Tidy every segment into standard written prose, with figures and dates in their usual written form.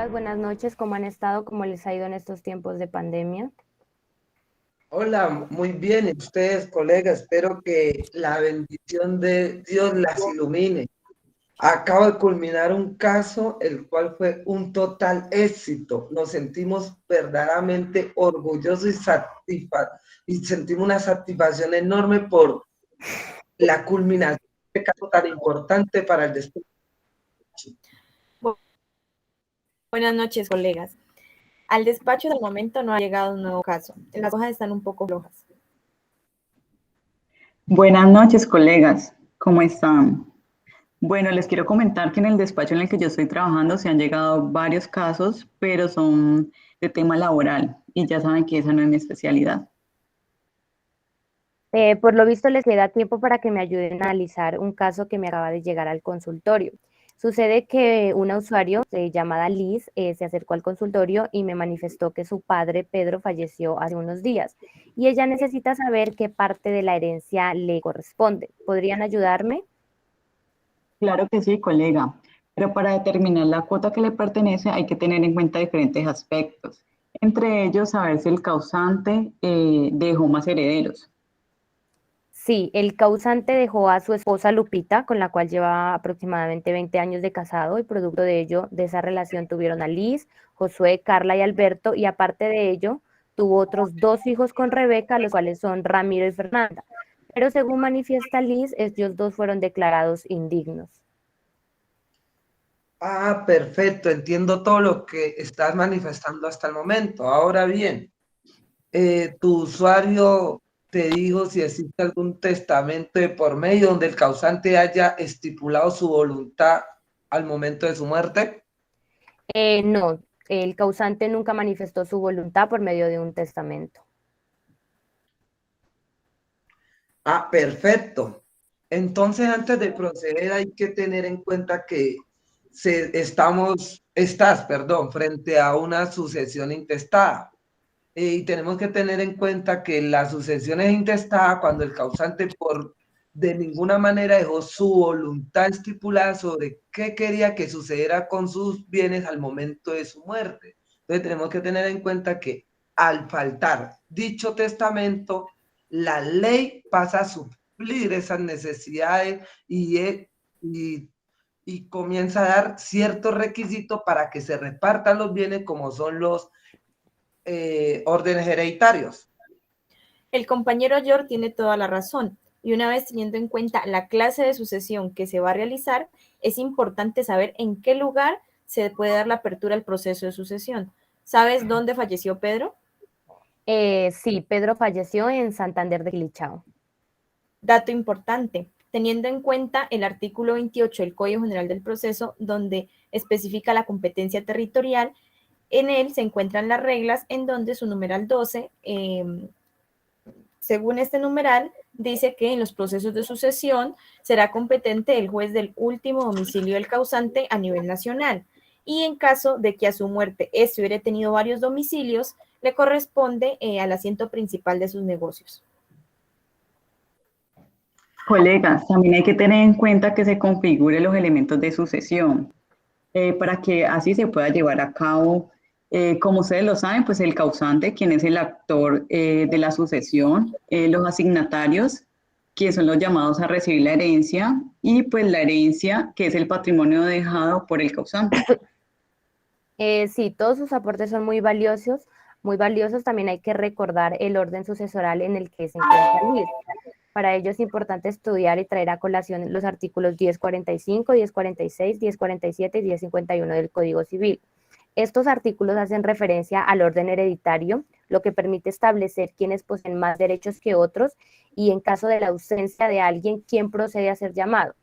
días, buenas noches, ¿cómo han estado? ¿Cómo les ha ido en estos tiempos de pandemia? Hola, muy bien. ¿Y ustedes, colegas? Espero que la bendición de Dios las ilumine. Acabo de culminar un caso, el cual fue un total éxito. Nos sentimos verdaderamente orgullosos y sentimos una satisfacción enorme por la culminación de este caso tan importante para el despacho. Buenas noches, colegas. Al despacho del momento no ha llegado un nuevo caso. Las hojas están un poco flojas. Buenas noches, colegas. ¿Cómo están? Bueno, les quiero comentar que en el despacho en el que yo estoy trabajando se han llegado varios casos, pero son de tema laboral y ya saben que esa no es mi especialidad. Por lo visto les queda tiempo para que me ayuden a analizar un caso que me acaba de llegar al consultorio. Sucede que una usuario llamada Liz se acercó al consultorio y me manifestó que su padre, Pedro, falleció hace unos días y ella necesita saber qué parte de la herencia le corresponde. ¿Podrían ayudarme? Claro que sí, colega, pero para determinar la cuota que le pertenece hay que tener en cuenta diferentes aspectos, entre ellos saber si el causante dejó más herederos. Sí, el causante dejó a su esposa Lupita, con la cual lleva aproximadamente 20 años de casado, y producto de ello, de esa relación tuvieron a Liz, Josué, Carla y Alberto, y aparte de ello, tuvo otros dos hijos con Rebeca, los cuales son Ramiro y Fernanda. Pero según manifiesta Liz, ellos dos fueron declarados indignos. Ah, perfecto. Entiendo todo lo que estás manifestando hasta el momento. Ahora bien, tu usuario te dijo si existe algún testamento de por medio donde el causante haya estipulado su voluntad al momento de su muerte. No, el causante nunca manifestó su voluntad por medio de un testamento. Ah, perfecto. Entonces, antes de proceder, hay que tener en cuenta que estás, frente a una sucesión intestada. Y tenemos que tener en cuenta que la sucesión es intestada cuando el causante por de ninguna manera dejó su voluntad estipulada sobre qué quería que sucediera con sus bienes al momento de su muerte. Entonces tenemos que tener en cuenta que al faltar dicho testamento, la ley pasa a suplir esas necesidades y, y comienza a dar ciertos requisitos para que se repartan los bienes como son los órdenes hereditarios. El compañero George tiene toda la razón, y una vez teniendo en cuenta la clase de sucesión que se va a realizar, es importante saber en qué lugar se puede dar la apertura al proceso de sucesión. ¿Sabes dónde falleció Pedro? Sí, Pedro falleció en Santander de Quilichao. Dato importante, teniendo en cuenta el artículo 28 del Código General del Proceso, donde especifica la competencia territorial, en él se encuentran las reglas en donde su numeral 12, según este numeral, dice que en los procesos de sucesión será competente el juez del último domicilio del causante a nivel nacional. Y en caso de que a su muerte éste hubiera tenido varios domicilios, le corresponde al asiento principal de sus negocios. Colegas, también hay que tener en cuenta que se configuren los elementos de sucesión para que así se pueda llevar a cabo, como ustedes lo saben, pues el causante, quien es el actor de la sucesión, los asignatarios, que son los llamados a recibir la herencia, y pues la herencia, que es el patrimonio dejado por el causante. Sí, todos sus aportes son muy valiosos. Muy valiosos. También hay que recordar el orden sucesoral en el que se encuentra Luis. Para ello es importante estudiar y traer a colación los artículos 1045, 1046, 1047 y 1051 del Código Civil. Estos artículos hacen referencia al orden hereditario, lo que permite establecer quiénes poseen más derechos que otros y en caso de la ausencia de alguien, quién procede a ser llamado.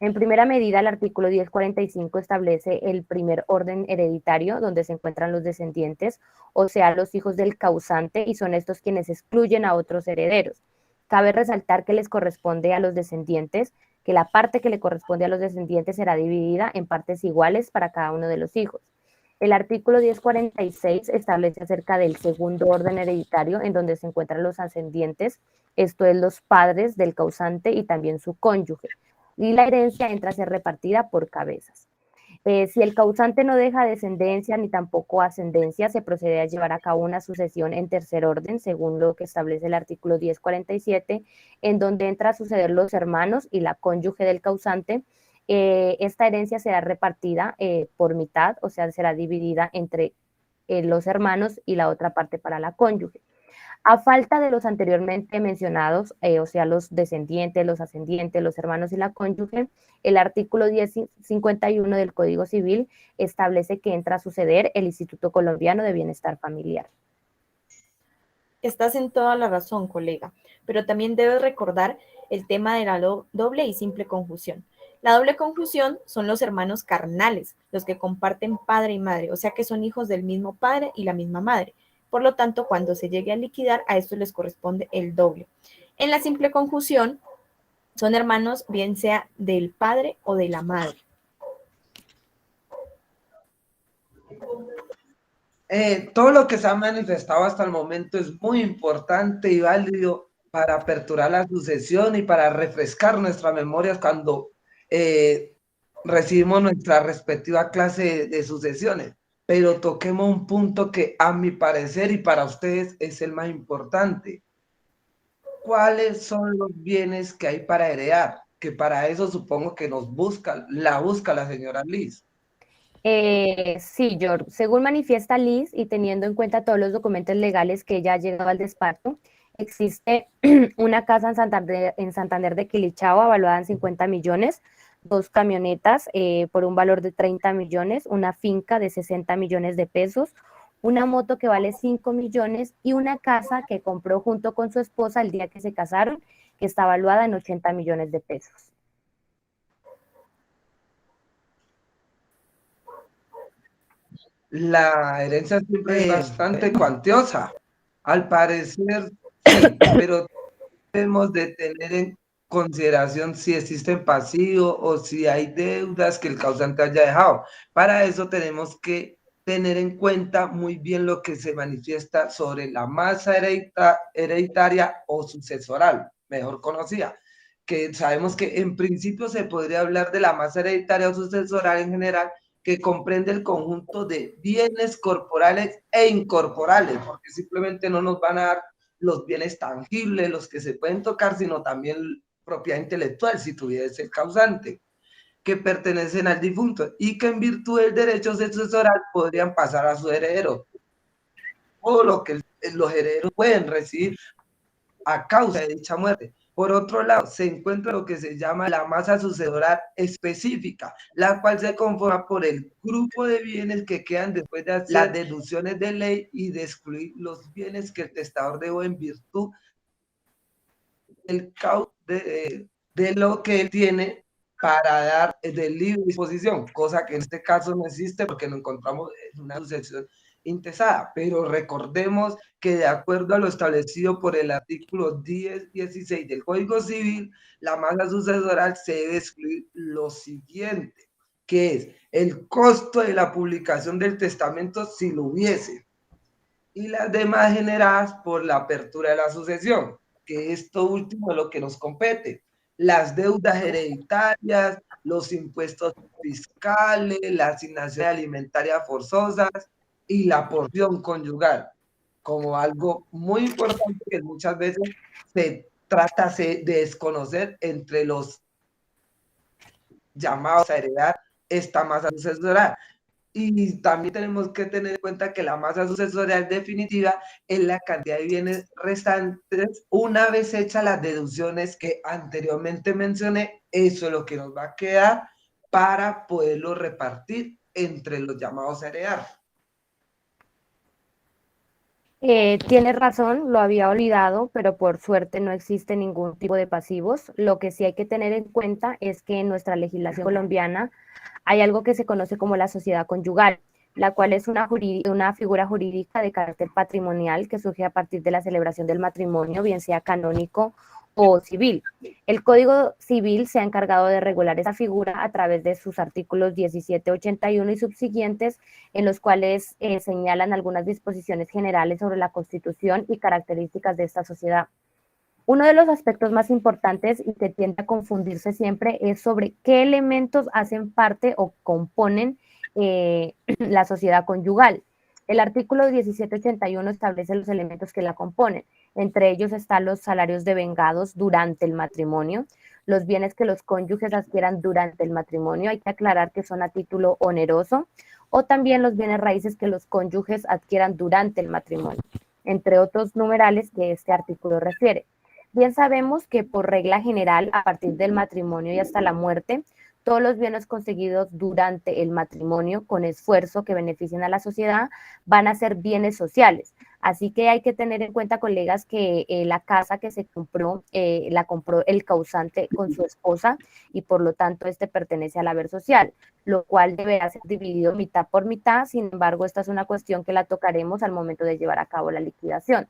En primera medida, el artículo 1045 establece el primer orden hereditario, donde se encuentran los descendientes, o sea, los hijos del causante, y son estos quienes excluyen a otros herederos. Cabe resaltar que les corresponde a los descendientes, que la parte que le corresponde a los descendientes será dividida en partes iguales para cada uno de los hijos. El artículo 1046 establece acerca del segundo orden hereditario, en donde se encuentran los ascendientes, esto es los padres del causante y también su cónyuge, y la herencia entra a ser repartida por cabezas. Si el causante no deja descendencia ni tampoco ascendencia, se procede a llevar a cabo una sucesión en tercer orden, según lo que establece el artículo 1047, en donde entra a suceder los hermanos y la cónyuge del causante. Esta herencia será repartida por mitad, o sea, será dividida entre los hermanos y la otra parte para la cónyuge. A falta de los anteriormente mencionados, o sea, los descendientes, los ascendientes, los hermanos y la cónyuge, el artículo 1051 del Código Civil establece que entra a suceder el Instituto Colombiano de Bienestar Familiar. Estás en toda la razón, colega, pero también debes recordar el tema de la doble y simple conjunción. La doble conjunción son los hermanos carnales, los que comparten padre y madre, o sea que son hijos del mismo padre y la misma madre. Por lo tanto, cuando se llegue a liquidar, a estos les corresponde el doble. En la simple conjunción, son hermanos bien sea del padre o de la madre. Todo lo que se ha manifestado hasta el momento es muy importante y válido para aperturar la sucesión y para refrescar nuestras memorias cuando recibimos nuestra respectiva clase de sucesiones. Pero toquemos un punto que a mi parecer y para ustedes es el más importante. ¿Cuáles son los bienes que hay para heredar? Que para eso supongo que busca la señora Liz. Sí, George, según manifiesta Liz y teniendo en cuenta todos los documentos legales que ella ha llegado al despacho, existe una casa en Santander de Quilichao evaluada en 50 millones, 2 camionetas por un valor de 30 millones, una finca de 60 millones de pesos, una moto que vale 5 millones y una casa que compró junto con su esposa el día que se casaron, que está evaluada en 80 millones de pesos. La herencia siempre es bastante cuantiosa. Al parecer, sí, pero debemos de tener en consideración si existen pasivos o si hay deudas que el causante haya dejado. Para eso tenemos que tener en cuenta muy bien lo que se manifiesta sobre la masa hereditaria o sucesoral, mejor conocida, que sabemos que en principio se podría hablar de la masa hereditaria o sucesoral en general, que comprende el conjunto de bienes corporales e incorporales, porque simplemente no nos van a dar los bienes tangibles, los que se pueden tocar, sino también propiedad intelectual, si tuviese el causante, que pertenecen al difunto y que en virtud del derecho sucesoral podrían pasar a su heredero. Todo lo que los herederos pueden recibir a causa de dicha muerte. Por otro lado, se encuentra lo que se llama la masa sucesoral específica, la cual se conforma por el grupo de bienes que quedan después de hacer las deducciones de ley y de excluir los bienes que el testador dejó en virtud del cauce de lo que él tiene para dar de libre disposición, cosa que en este caso no existe porque nos encontramos en una sucesión intestada, pero recordemos que de acuerdo a lo establecido por el artículo 10.16 del Código Civil, la masa sucesoral se debe excluir lo siguiente, que es el costo de la publicación del testamento si lo hubiese, y las demás generadas por la apertura de la sucesión, que esto último es lo que nos compete. Las deudas hereditarias, los impuestos fiscales, la asignación alimentaria forzosas y la porción conyugal, como algo muy importante que muchas veces se trata de desconocer entre los llamados a heredar esta masa sucesoral. Y también tenemos que tener en cuenta que la masa sucesorial definitiva es la cantidad de bienes restantes una vez hechas las deducciones que anteriormente mencioné. Eso es lo que nos va a quedar para poderlo repartir entre los llamados a heredar. Tienes razón, lo había olvidado, pero por suerte no existe ningún tipo de pasivos. Lo que sí hay que tener en cuenta es que en nuestra legislación colombiana hay algo que se conoce como la sociedad conyugal, la cual es una figura jurídica de carácter patrimonial que surge a partir de la celebración del matrimonio, bien sea canónico o civil. El Código Civil se ha encargado de regular esa figura a través de sus artículos 17, 81 y subsiguientes, en los cuales señalan algunas disposiciones generales sobre la constitución y características de esta sociedad. Uno de los aspectos más importantes y que tiende a confundirse siempre es sobre qué elementos hacen parte o componen la sociedad conyugal. El artículo 1781 establece los elementos que la componen. Entre ellos están los salarios devengados durante el matrimonio, los bienes que los cónyuges adquieran durante el matrimonio, hay que aclarar que son a título oneroso, o también los bienes raíces que los cónyuges adquieran durante el matrimonio, entre otros numerales que este artículo refiere. Bien sabemos que por regla general, a partir del matrimonio y hasta la muerte, todos los bienes conseguidos durante el matrimonio con esfuerzo que beneficien a la sociedad van a ser bienes sociales. Así que hay que tener en cuenta, colegas, que la casa que se compró, la compró el causante con su esposa y por lo tanto este pertenece al haber social, lo cual deberá ser dividido mitad por mitad. Sin embargo, esta es una cuestión que la tocaremos al momento de llevar a cabo la liquidación.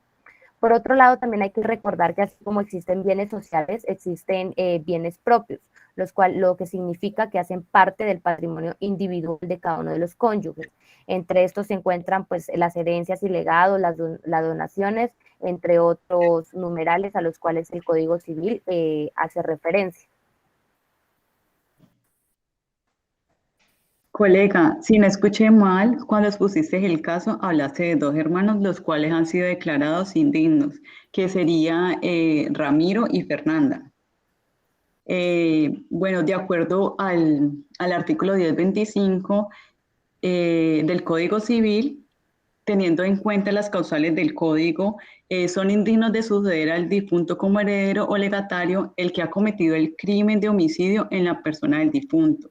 Por otro lado, también hay que recordar que así como existen bienes sociales, existen bienes propios, lo que significa que hacen parte del patrimonio individual de cada uno de los cónyuges. Entre estos se encuentran pues las herencias y legados, las donaciones, entre otros numerales a los cuales el Código Civil hace referencia. Colega, si no escuché mal, cuando expusiste el caso, hablaste de dos hermanos, los cuales han sido declarados indignos, que sería Ramiro y Fernanda. Bueno, de acuerdo al artículo 1025 del Código Civil, teniendo en cuenta las causales del Código, son indignos de suceder al difunto como heredero o legatario el que ha cometido el crimen de homicidio en la persona del difunto.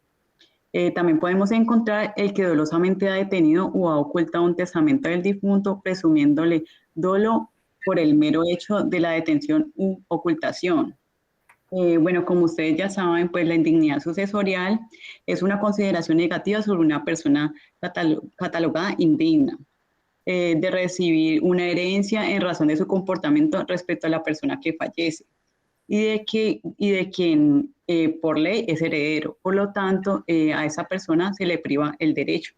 También podemos encontrar el que dolosamente ha detenido o ha ocultado un testamento del difunto, presumiéndole dolo por el mero hecho de la detención u ocultación. Bueno, como ustedes ya saben, pues la indignidad sucesorial es una consideración negativa sobre una persona catalogada indigna de recibir una herencia en razón de su comportamiento respecto a la persona que fallece y de quien por ley es heredero. Por lo tanto, a esa persona se le priva el derecho.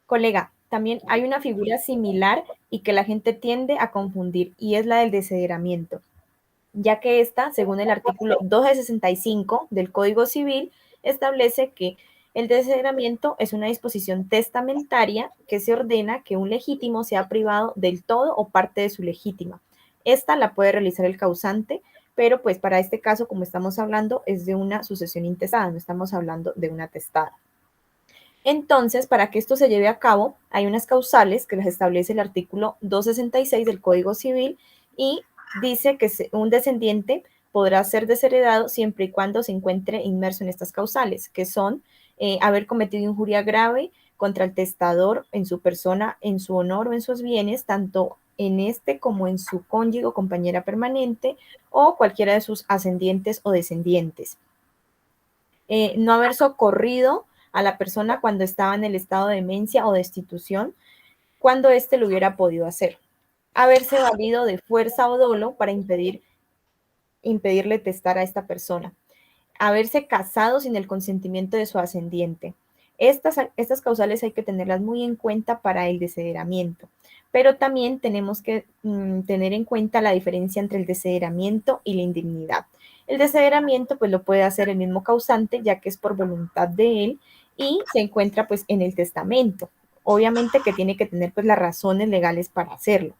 Colega, también hay una figura similar y que la gente tiende a confundir, y es la del desheredamiento, ya que esta, según el artículo 265 del Código Civil, establece que el desheredamiento es una disposición testamentaria que se ordena que un legítimo sea privado del todo o parte de su legítima. Esta la puede realizar el causante, pero pues para este caso, como estamos hablando, es de una sucesión intestada, no estamos hablando de una testada. Entonces, para que esto se lleve a cabo, hay unas causales que las establece el artículo 266 del Código Civil y dice que un descendiente podrá ser desheredado siempre y cuando se encuentre inmerso en estas causales, que son haber cometido injuria grave contra el testador en su persona, en su honor o en sus bienes, tanto en este como en su cónyuge o compañera permanente o cualquiera de sus ascendientes o descendientes. No haber socorrido a la persona cuando estaba en el estado de demencia o destitución, cuando éste lo hubiera podido hacer. Haberse valido de fuerza o dolo para impedirle testar a esta persona. Haberse casado sin el consentimiento de su ascendiente. Estas causales hay que tenerlas muy en cuenta para el desheredamiento, pero también tenemos que tener en cuenta la diferencia entre el desheredamiento y la indignidad. El desheredamiento pues lo puede hacer el mismo causante, ya que es por voluntad de él y se encuentra pues en el testamento. Obviamente que tiene que tener pues las razones legales para hacerlo.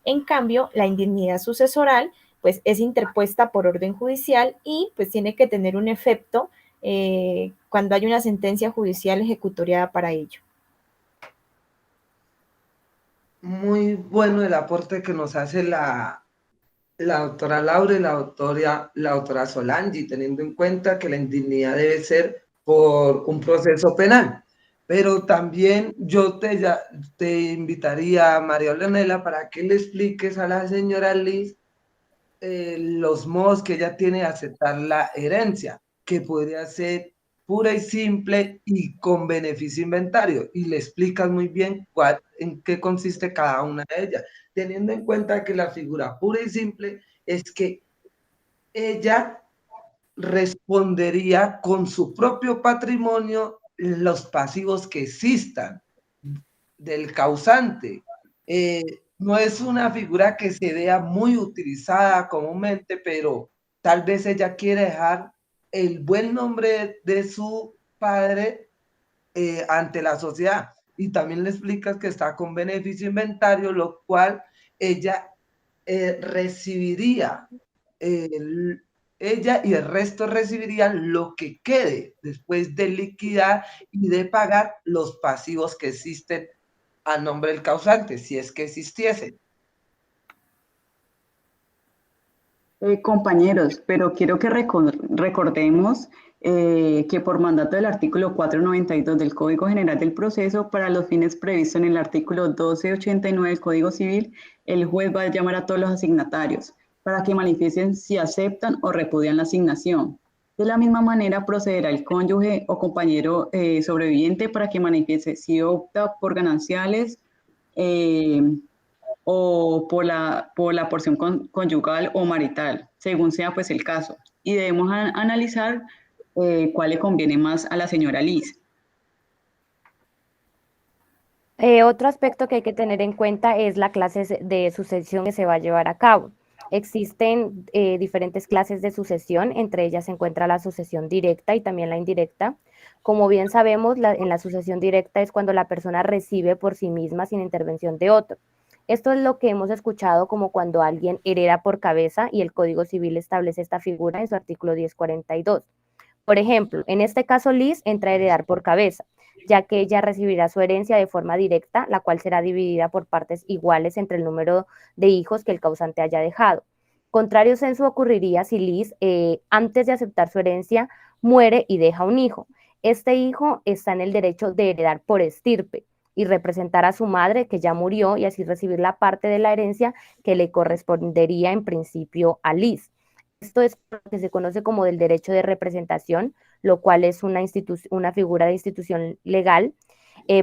En cambio, la indignidad sucesoral pues es interpuesta por orden judicial y pues tiene que tener un efecto cuando hay una sentencia judicial ejecutoriada para ello. Muy bueno el aporte que nos hace la doctora Laura y la doctora Solange, teniendo en cuenta que la indignidad debe ser por un proceso penal. Pero también yo te invitaría, María Leonela, para que le expliques a la señora Liz los modos que ella tiene de aceptar la herencia, que podría ser pura y simple y con beneficio inventario, y le explicas muy bien en qué consiste cada una de ellas, teniendo en cuenta que la figura pura y simple es que ella respondería con su propio patrimonio los pasivos que existan del causante. no es una figura que se vea muy utilizada comúnmente, pero tal vez ella quiere dejar el buen nombre de su padre ante la sociedad. Y también le explicas que está con beneficio inventario, lo cual ella recibiría, ella y el resto recibirían lo que quede después de liquidar y de pagar los pasivos que existen a nombre del causante, si es que existiese. Compañeros, pero quiero que recordemos que por mandato del artículo 492 del Código General del Proceso, para los fines previstos en el artículo 1289 del Código Civil, el juez va a llamar a todos los asignatarios para que manifiesten si aceptan o repudian la asignación. De la misma manera procederá el cónyuge o compañero sobreviviente para que manifieste si opta por gananciales o por la porción conyugal o marital, según sea pues el caso. Y debemos analizar cuál le conviene más a la señora Liz. Otro aspecto que hay que tener en cuenta es la clase de sucesión que se va a llevar a cabo. Existen diferentes clases de sucesión, entre ellas se encuentra la sucesión directa y también la indirecta. Como bien sabemos, en la sucesión directa es cuando la persona recibe por sí misma sin intervención de otro. Esto es lo que hemos escuchado como cuando alguien hereda por cabeza y el Código Civil establece esta figura en su artículo 1042. Por ejemplo, en este caso Liz entra a heredar por cabeza, ya que ella recibirá su herencia de forma directa, la cual será dividida por partes iguales entre el número de hijos que el causante haya dejado. Contrario censo ocurriría si Liz, antes de aceptar su herencia, muere y deja un hijo. Este hijo está en el derecho de heredar por estirpe y representar a su madre que ya murió y así recibir la parte de la herencia que le correspondería en principio a Liz. Esto es lo que se conoce como del derecho de representación, lo cual es una figura de institución legal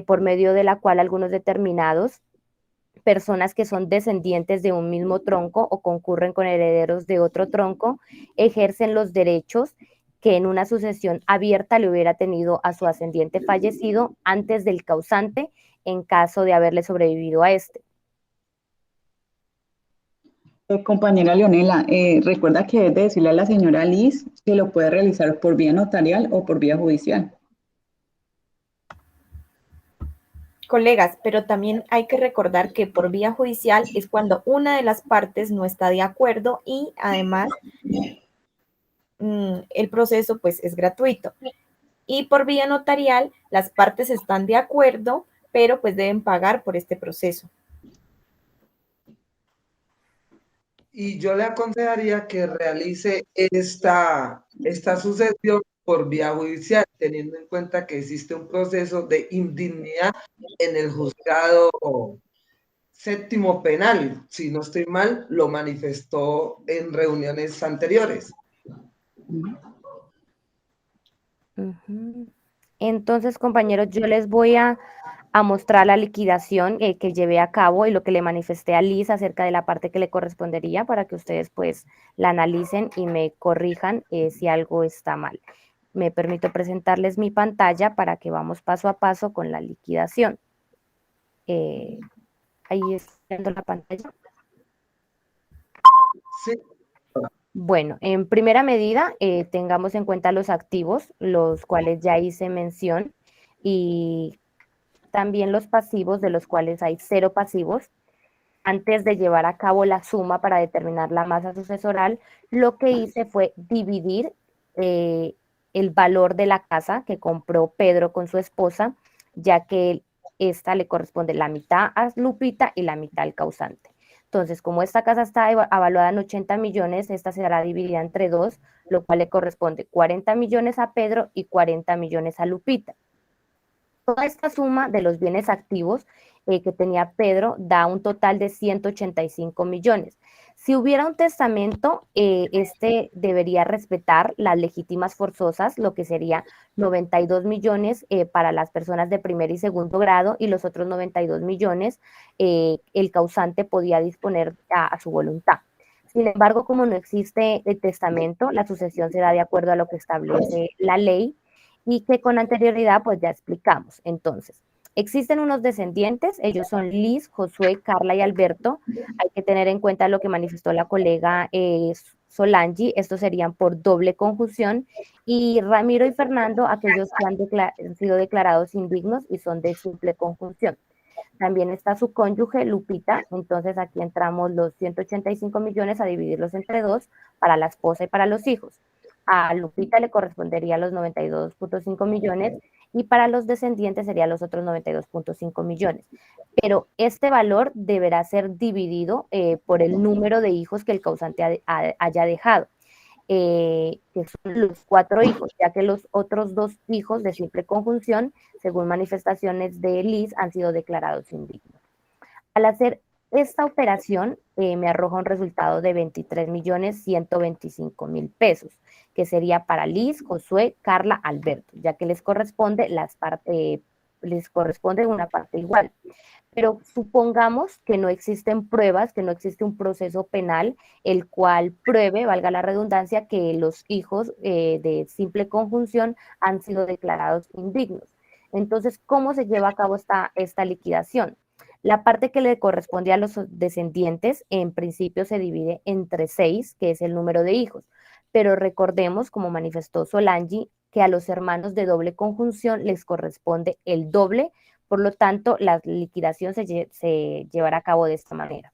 por medio de la cual algunos determinados personas que son descendientes de un mismo tronco o concurren con herederos de otro tronco ejercen los derechos que en una sucesión abierta le hubiera tenido a su ascendiente fallecido antes del causante en caso de haberle sobrevivido a este. Compañera Leonela, recuerda que debe decirle a la señora Liz que lo puede realizar por vía notarial o por vía judicial. Colegas, pero también hay que recordar que por vía judicial es cuando una de las partes no está de acuerdo y además el proceso pues es gratuito. Y por vía notarial las partes están de acuerdo, pero pues deben pagar por este proceso. Y yo le aconsejaría que realice esta sucesión por vía judicial, teniendo en cuenta que existe un proceso de indignidad en el juzgado séptimo penal. Si no estoy mal, lo manifestó en reuniones anteriores. Entonces, compañeros, yo les voy a mostrar la liquidación que llevé a cabo y lo que le manifesté a Liz acerca de la parte que le correspondería para que ustedes pues la analicen y me corrijan si algo está mal. Me permito presentarles mi pantalla para que vamos paso a paso con la liquidación. Ahí está viendo la pantalla. Sí. Bueno, en primera medida, tengamos en cuenta los activos, los cuales ya hice mención, y también los pasivos, de los cuales hay 0 pasivos. Antes de llevar a cabo la suma para determinar la masa sucesoral, lo que hice fue dividir el valor de la casa que compró Pedro con su esposa, ya que esta le corresponde la mitad a Lupita y la mitad al causante. Entonces, como esta casa está evaluada en 80 millones, esta será dividida entre 2, lo cual le corresponde 40 millones a Pedro y 40 millones a Lupita. Toda esta suma de los bienes activos que tenía Pedro da un total de 185 millones. Si hubiera un testamento, este debería respetar las legítimas forzosas, lo que sería 92 millones para las personas de primer y segundo grado y los otros 92 millones el causante podía disponer a su voluntad. Sin embargo, como no existe el testamento, la sucesión será de acuerdo a lo que establece la ley y que con anterioridad pues ya explicamos. Entonces, Existen unos descendientes, ellos son Liz, Josué, Carla y Alberto. Hay que tener en cuenta lo que manifestó la colega Solange, estos serían por doble conjunción, y Ramiro y Fernando, aquellos que han sido declarados indignos y son de simple conjunción. También está su cónyuge, Lupita, entonces aquí entramos los 185 millones a dividirlos entre 2 para la esposa y para los hijos. A Lupita le correspondería los 92.5 millones y para los descendientes serían los otros 92.5 millones. Pero este valor deberá ser dividido por el número de hijos que el causante haya dejado. Que son los 4 hijos, ya que los otros 2 hijos de simple conjunción, según manifestaciones de Liz, han sido declarados indignos. Al hacer esta operación, me arroja un resultado de 23.125.000 pesos, que sería para Liz, Josué, Carla, Alberto, ya que les corresponde una parte igual. Pero supongamos que no existen pruebas, que no existe un proceso penal el cual pruebe, valga la redundancia, que los hijos de simple conjunción han sido declarados indignos. Entonces, ¿cómo se lleva a cabo esta liquidación? La parte que le corresponde a los descendientes, en principio se divide entre 6, que es el número de hijos. Pero recordemos, como manifestó Solange, que a los hermanos de doble conjunción les corresponde el doble. Por lo tanto, la liquidación se llevará a cabo de esta manera.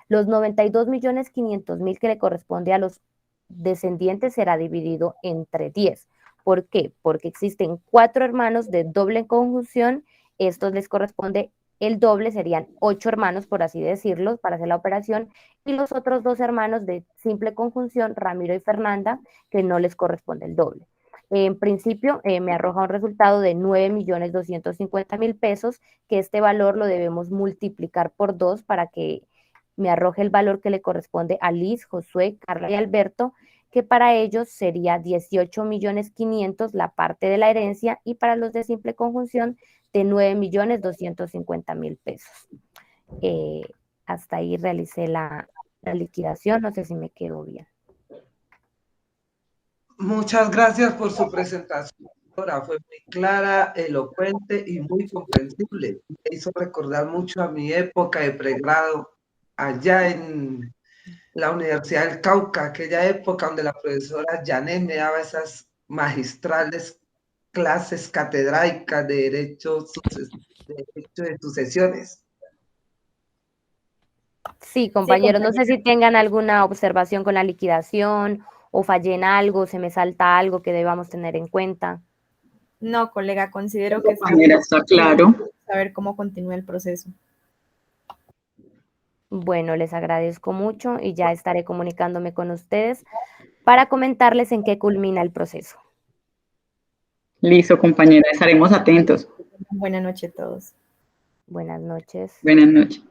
Los 92.500.000 que le corresponde a los descendientes será dividido entre 10. ¿Por qué? Porque existen 4 hermanos de doble conjunción, estos les corresponde el doble, serían 8 hermanos, por así decirlo, para hacer la operación, y los otros 2 hermanos de simple conjunción, Ramiro y Fernanda, que no les corresponde el doble. En principio, me arroja un resultado de 9.250.000 pesos, que este valor lo debemos multiplicar por 2 para que me arroje el valor que le corresponde a Liz, Josué, Carla y Alberto, que para ellos sería 18.500.000 la parte de la herencia y para los de simple conjunción de 9.250.000 pesos. Hasta ahí realicé la liquidación, no sé si me quedó bien. Muchas gracias por su presentación. Fue muy clara, elocuente y muy comprensible. Me hizo recordar mucho a mi época de pregrado allá en la Universidad del Cauca, aquella época donde la profesora Janet me daba esas magistrales clases catedráticas de derecho de sucesiones. Sí, compañeros, no sé si tengan alguna observación con la liquidación o fallé en algo, se me salta algo que debamos tener en cuenta. No, colega, considero que está claro. Saber cómo continúa el proceso. Bueno, les agradezco mucho y ya estaré comunicándome con ustedes para comentarles en qué culmina el proceso. Listo, compañera, estaremos atentos. Buenas noches a todos. Buenas noches. Buenas noches.